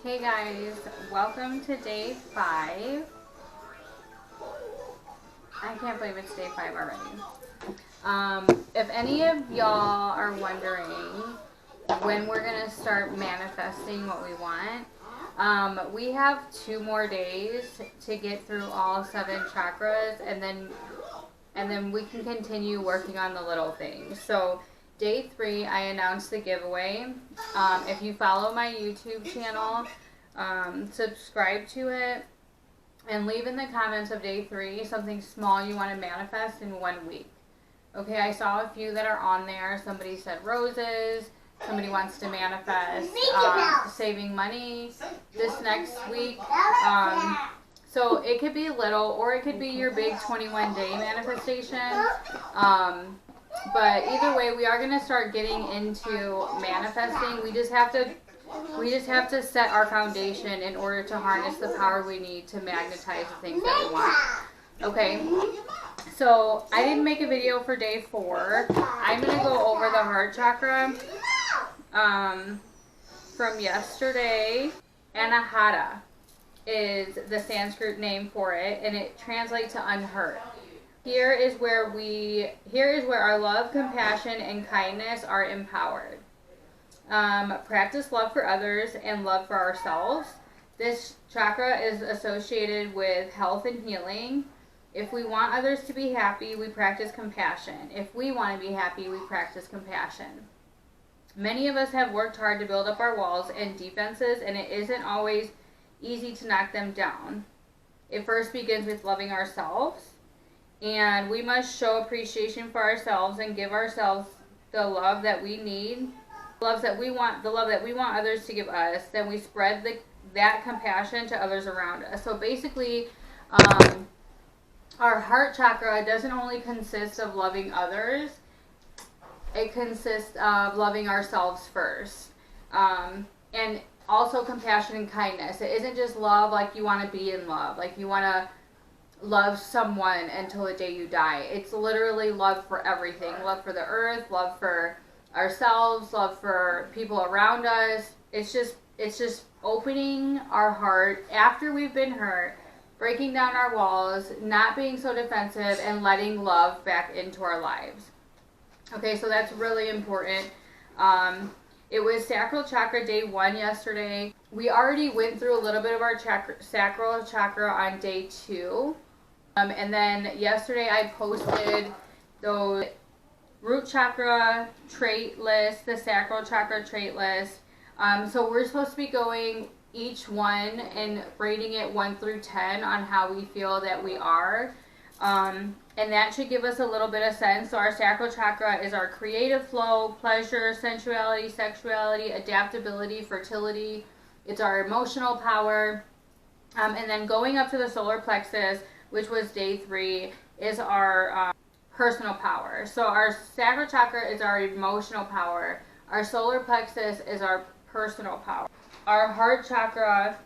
Hey guys, welcome to day 5. I can't believe it's day 5 already. If any of y'all are wondering when we're going to start manifesting what we want, we have 2 more days to get through all 7 chakras, and then we can continue working on the little things. So day 3, I announced the giveaway. If you follow my YouTube channel, subscribe to it, and leave in the comments of day 3 something small you want to manifest in 1 week. Okay, I saw a few that are on there. Somebody said roses. Somebody wants to manifest saving money this next week. So it could be little, or it could be your big 21-day manifestation. But either way, we are going to start getting into manifesting. We just have to set our foundation in order to harness the power we need to magnetize the things that we want. Okay, so I didn't make a video for day 4. I'm going to go over the heart chakra from yesterday. Anahata is the Sanskrit name for it, and it translates to unhurt. Here is where our love, compassion, and kindness are empowered. Practice love for others and love for ourselves. This chakra is associated with health and healing. If we want others to be happy, we practice compassion. If we want to be happy, we practice compassion. Many of us have worked hard to build up our walls and defenses, and it isn't always easy to knock them down. It first begins with loving ourselves, and we must show appreciation for ourselves and give ourselves the love that we need, the love that we want others to give us. Then we spread that compassion to others around us. So basically, our heart chakra doesn't only consist of loving others, it consists of loving ourselves first. And also compassion and kindness. It isn't just love like you want to be in love, like you want to love someone until the day you die. It's literally love for everything. Love for the earth, love for ourselves, love for people around us. It's just opening our heart after we've been hurt, breaking down our walls, not being so defensive, and letting love back into our lives. Okay, so that's really important. It was sacral chakra day 1 yesterday. We already went through a little bit of our sacral chakra on day 2. And then yesterday I posted those root chakra trait list, the sacral chakra trait list. So we're supposed to be going each one and rating it 1 through 10 on how we feel that we are. And that should give us a little bit of sense. So our sacral chakra is our creative flow, pleasure, sensuality, sexuality, adaptability, fertility. It's our emotional power. And then going up to the solar plexus, which was day 3, is our personal power. So our sacral chakra is our emotional power. Our solar plexus is our personal power. Our heart chakra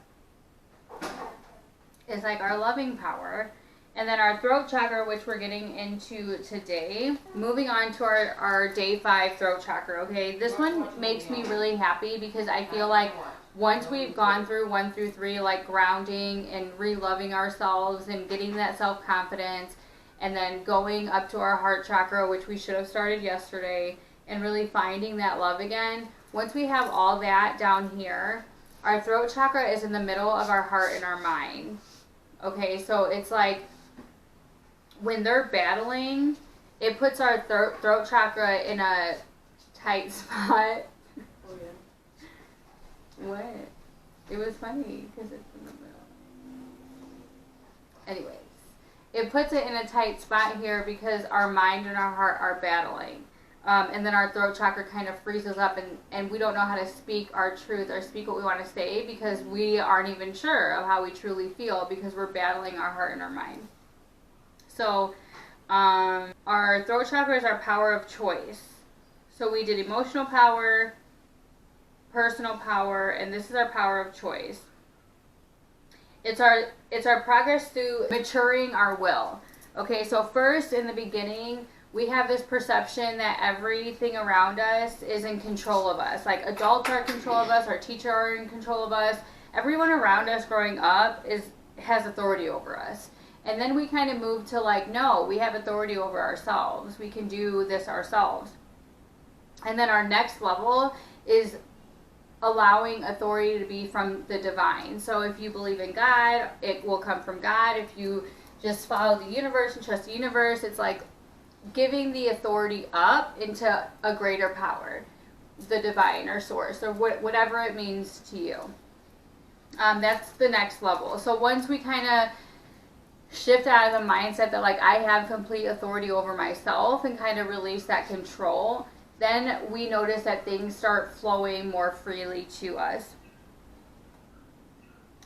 is like our loving power. And then our throat chakra, which we're getting into today. Moving on to our day 5 throat chakra, okay? This one makes me really happy because I feel like once we've gone through 1 through 3, like grounding and re-loving ourselves and getting that self-confidence, and then going up to our heart chakra, which we should have started yesterday, and really finding that love again. Once we have all that down here, our throat chakra is in the middle of our heart and our mind. Okay, so it's like when they're battling, it puts our throat chakra in a tight spot. Oh, yeah. What? It was funny because it's in the middle. Anyways, it puts it in a tight spot here because our mind and our heart are battling. And then our throat chakra kind of freezes up, and we don't know how to speak our truth or speak what we want to say because we aren't even sure of how we truly feel because we're battling our heart and our mind. So our throat chakra is our power of choice. So we did emotional power, personal power, and this is our power of choice. It's our progress through maturing our will. Okay, so first in the beginning, we have this perception that everything around us is in control of us. Like adults are in control of us, our teachers are in control of us, everyone around us growing up has authority over us. And then we kind of move to like, no, we have authority over ourselves. We can do this ourselves. And then our next level is allowing authority to be from the divine. So if you believe in God, it will come from God. If you just follow the universe and trust the universe, it's like giving the authority up into a greater power, the divine or source, or whatever it means to you. That's the next level. So once we kind of shift out of the mindset that like I have complete authority over myself and kind of release that control, then we notice that things start flowing more freely to us.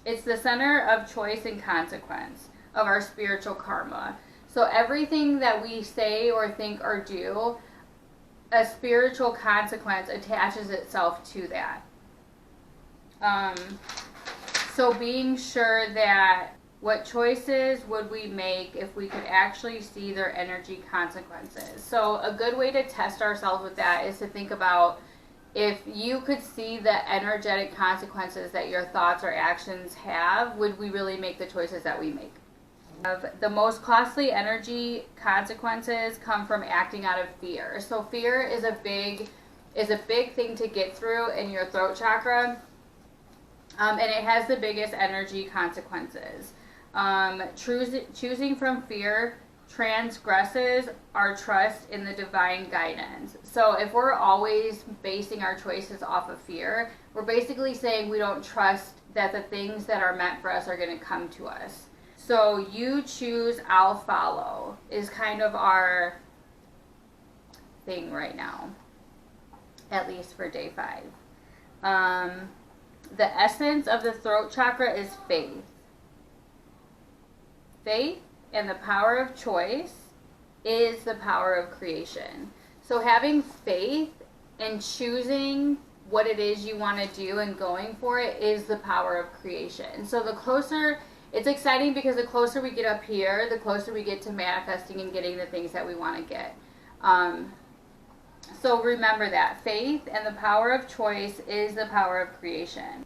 It's the center of choice and consequence of our spiritual karma. So everything that we say or think or do, a spiritual consequence attaches itself to that. So being sure that what choices would we make if we could actually see their energy consequences? So a good way to test ourselves with that is to think about if you could see the energetic consequences that your thoughts or actions have, would we really make the choices that we make? The most costly energy consequences come from acting out of fear. So fear is a big thing to get through in your throat chakra, and it has the biggest energy consequences. Choosing from fear transgresses our trust in the divine guidance. So if we're always basing our choices off of fear, we're basically saying we don't trust that the things that are meant for us are going to come to us. So you choose, I'll follow is kind of our thing right now, at least for day 5. The essence of the throat chakra is faith. Faith and the power of choice is the power of creation. So having faith and choosing what it is you want to do and going for it is the power of creation. So the closer, it's exciting because the closer we get up here, the closer we get to manifesting and getting the things that we want to get. So remember that. Faith and the power of choice is the power of creation.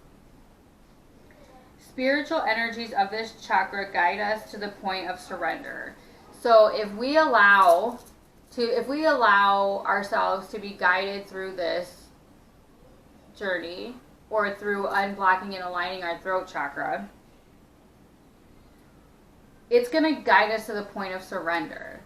Spiritual energies of this chakra guide us to the point of surrender. So if we allow ourselves to be guided through this journey, or through unblocking and aligning our throat chakra, it's going to guide us to the point of surrender.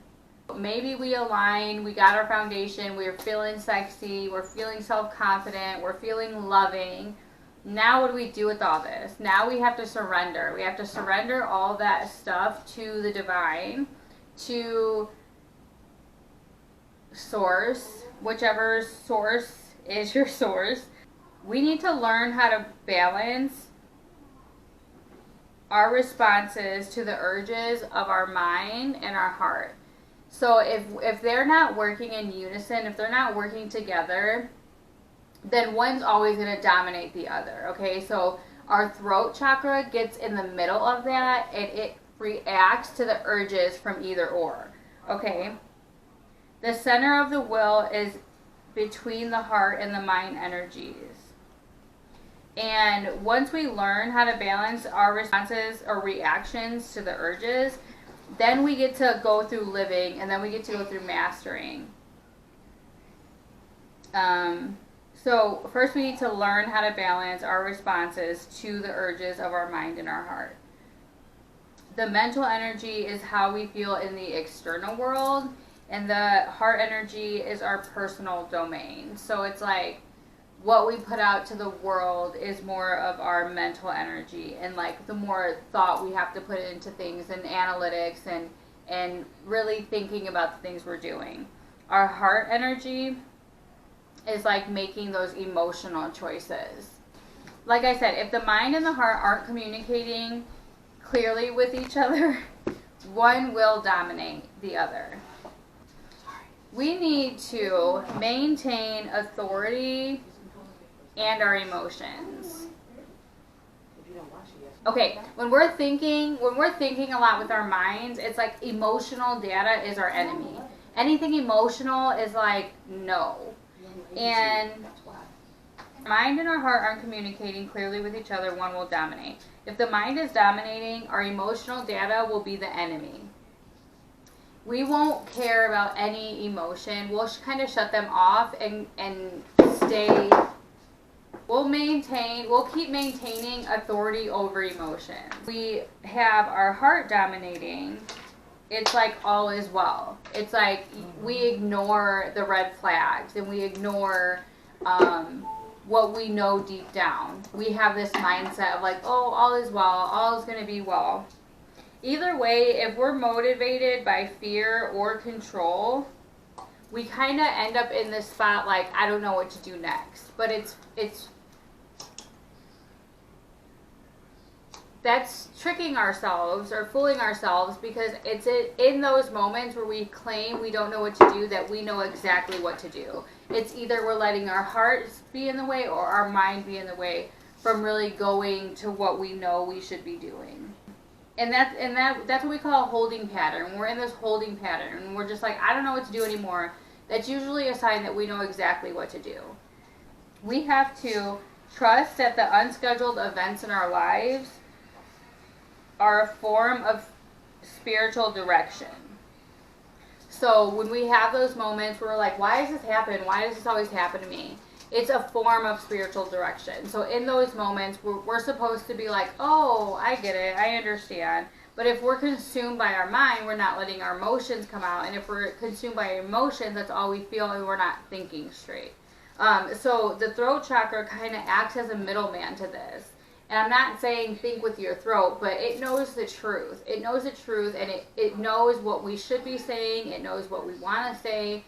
Maybe we align, we got our foundation, we're feeling sexy, we're feeling self-confident, we're feeling loving. Now what do we do with all this? Now we have to surrender. We have to surrender all that stuff to the divine, to source, whichever source is your source. We need to learn how to balance our responses to the urges of our mind and our heart. So if they're not working in unison, if they're not working together, then one's always going to dominate the other, okay? So our throat chakra gets in the middle of that, and it reacts to the urges from either or, okay? The center of the will is between the heart and the mind energies. And once we learn how to balance our responses or reactions to the urges, then we get to go through living, and then we get to go through mastering. So first we need to learn how to balance our responses to the urges of our mind and our heart. The mental energy is how we feel in the external world, and the heart energy is our personal domain. So it's like what we put out to the world is more of our mental energy, and like the more thought we have to put into things and analytics and really thinking about the things we're doing. Our heart energy is like making those emotional choices. Like I said, if the mind and the heart aren't communicating clearly with each other, one will dominate the other. We need to maintain authority and our emotions. Okay, when we're thinking a lot with our minds, it's like emotional data is our enemy. Anything emotional is like no. And Mind and our heart aren't communicating clearly with each other, one will dominate. If the mind is dominating, our emotional data will be the enemy. We won't care about any emotion. We'll kind of shut them off and stay. We'll keep maintaining authority over emotions. We have our heart dominating. It's like all is well. It's like we ignore the red flags and we ignore what we know deep down. We have this mindset of like, oh, all is well, all is going to be well. Either way, if we're motivated by fear or control, we kind of end up in this spot like, I don't know what to do next. But that's tricking ourselves or fooling ourselves, because it's in those moments where we claim we don't know what to do that we know exactly what to do. It's either we're letting our hearts be in the way or our mind be in the way from really going to what we know we should be doing. And that's what we call a holding pattern. We're in this holding pattern and we're just like, I don't know what to do anymore. That's usually a sign that we know exactly what to do. We have to trust that the unscheduled events in our lives are a form of spiritual direction. So when we have those moments where we're like, why does this happen? Why does this always happen to me? It's a form of spiritual direction. So in those moments, we're supposed to be like, oh, I get it, I understand. But if we're consumed by our mind, we're not letting our emotions come out. And if we're consumed by emotions, that's all we feel, and we're not thinking straight. So the throat chakra kind of acts as a middleman to this. And I'm not saying think with your throat, but it knows the truth. It knows the truth, and it knows what we should be saying. It knows what we want to say.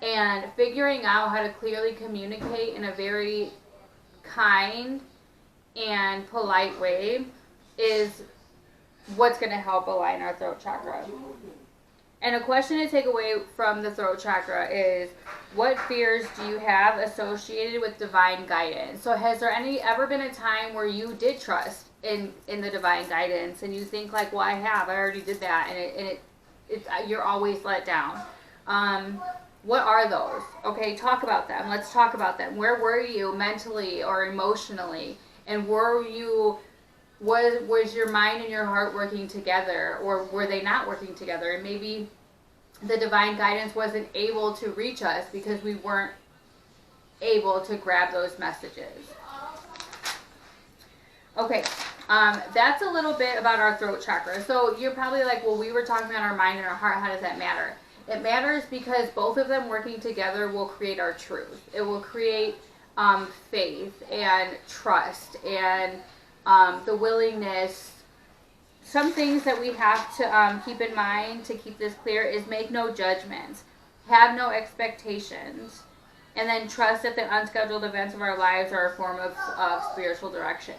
And figuring out how to clearly communicate in a very kind and polite way is what's going to help align our throat chakra. And a question to take away from the throat chakra is, what fears do you have associated with divine guidance? So has there ever been a time where you did trust in the divine guidance and you think like, well, I already did that, and you're always let down? What are those? Okay, talk about them. Let's talk about them. Where were you mentally or emotionally? And was your mind and your heart working together, or were they not working together? And maybe the divine guidance wasn't able to reach us because we weren't able to grab those messages. Okay, that's a little bit about our throat chakra. So you're probably like, well, we were talking about our mind and our heart. How does that matter? It matters because both of them working together will create our truth. It will create faith and trust and the willingness. Some things that we have to keep in mind to keep this clear is make no judgments, have no expectations, and then trust that the unscheduled events of our lives are a form of spiritual direction.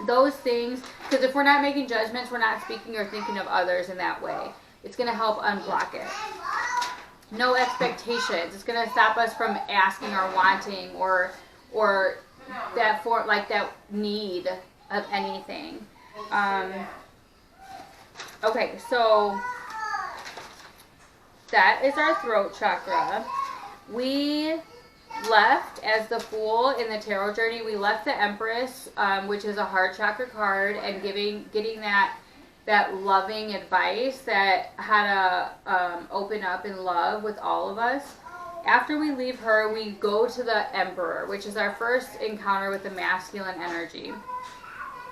Those things, because if we're not making judgments, we're not speaking or thinking of others in that way. It's going to help unblock it. No expectations. It's going to stop us from asking or wanting or that need of anything. Okay, so that is our throat chakra. We left as the Fool in the tarot journey. We left the Empress, which is a heart chakra card, and getting that loving advice that how to open up in love with all of us. After we leave her, we go to the Emperor, which is our first encounter with the masculine energy.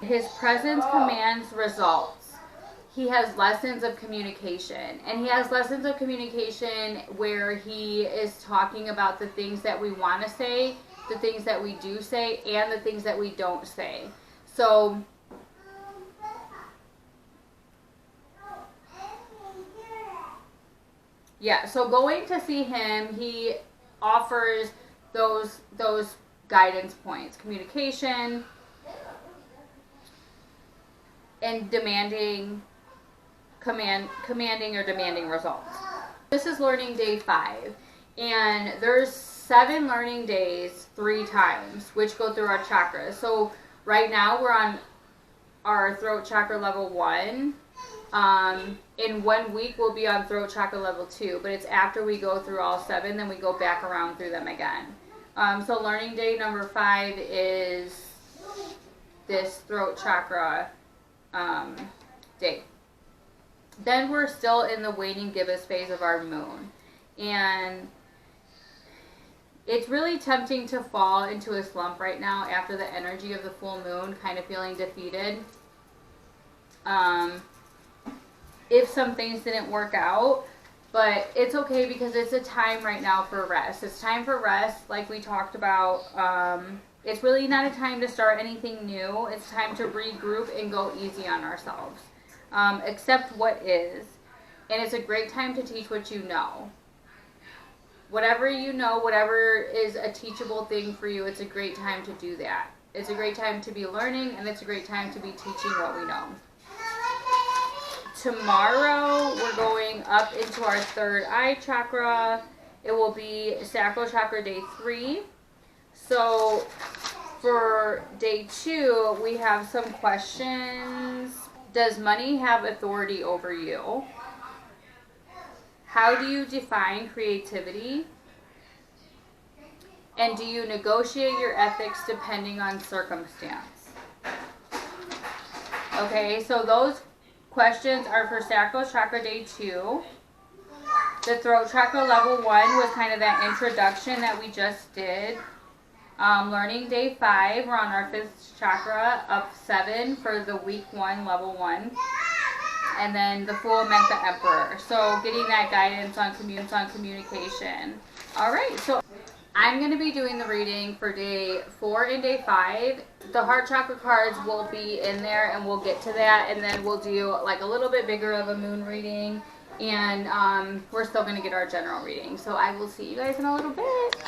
His presence commands results. He has lessons of communication. And he has lessons of communication where he is talking about the things that we want to say, the things that we do say, and the things that we don't say. So yeah, so going to see him, he offers those guidance points, communication, and commanding or demanding results. This is learning day 5, and there's 7 learning days 3 times, which go through our chakras. So right now we're on our throat chakra level 1. In 1 week we'll be on throat chakra level 2, but it's after we go through all 7, then we go back around through them again. So learning day number 5 is this throat chakra day. Then we're still in the waning gibbous phase of our moon. And it's really tempting to fall into a slump right now after the energy of the full moon, kind of feeling defeated. If some things didn't work out, but it's okay because it's a time right now for rest. It's time for rest, like we talked about. It's really not a time to start anything new. It's time to regroup and go easy on ourselves. Accept what is. And it's a great time to teach what you know. Whatever you know, whatever is a teachable thing for you, it's a great time to do that. It's a great time to be learning, and it's a great time to be teaching what we know. Tomorrow, we're going up into our third eye chakra. It will be sacral chakra day 3. So for day 2, we have some questions. Does money have authority over you? How do you define creativity? And do you negotiate your ethics depending on circumstance? Okay, so those questions are for sacral chakra day 2. The throat chakra level 1 was kind of that introduction that we just did. Learning day 5, we're on our 5th chakra, up 7 for the week 1, level 1. And then the Fool meant the Emperor. So getting that guidance on communication. Alright, so I'm going to be doing the reading for day 4 and day 5. The heart chakra cards will be in there, and we'll get to that. And then we'll do like a little bit bigger of a moon reading. And we're still going to get our general reading. So I will see you guys in a little bit.